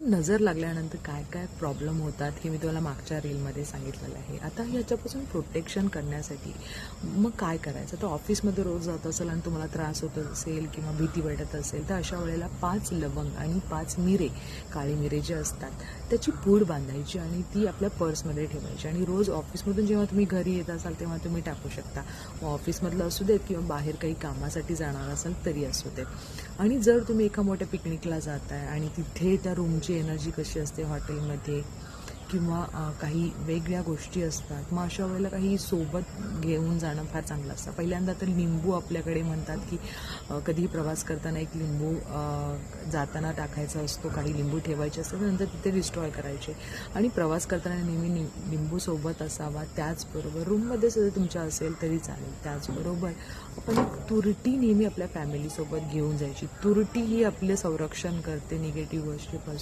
नजर लागल्यानंतर काय काय प्रॉब्लेम होतात हे मी तुम्हाला मागच्या रीलमध्ये सांगितलेलं आहे. आता ह्याच्यापासून प्रोटेक्शन करण्यासाठी मग काय करायचं? तर ऑफिसमध्ये रोज जात असेल आणि तुम्हाला त्रास होत असेल किंवा भीती वाटत असेल तर अशा वेळेला 5 लवंग आणि 5 मिरे, काळी मिरे जे असतात त्याची पूड बांधायची आणि ती आपल्या पर्समध्ये ठेवायची आणि रोज ऑफिसमधून जेव्हा तुम्ही घरी येत असाल तेव्हा तुम्ही टाकू शकता. ऑफिसमधलं असू देत किंवा बाहेर काही कामासाठी जाणार असाल तरी असू देत. आणि जर तुम्ही एका मोठ्या पिकनिकला जाताय आणि तिथे त्या रूमची एनर्जी कशी असते हॉटेलमध्ये किंवा काही वेगळ्या गोष्टी असतात, मग अशा वेळेला काही सोबत घेऊन जाणं फार चांगलं असतं. पहिल्यांदा तर लिंबू आपल्याकडे म्हणतात की कधीही प्रवास करताना एक लिंबू जाताना टाकायचा असतो, काही लिंबू ठेवायचे असतात, नंतर तिथे डिस्ट्रॉय करायचे. आणि प्रवास करताना नेहमी लिंबू सोबत असावा. त्याचबरोबर रूममध्ये सुद्धा तुमच्या असेल तरी चालेल. त्याचबरोबर आपण एक तुरटी नेहमी आपल्या फॅमिलीसोबत घेऊन जायची. तुरटी ही आपले संरक्षण करते निगेटिव्ह गोष्टीपासून.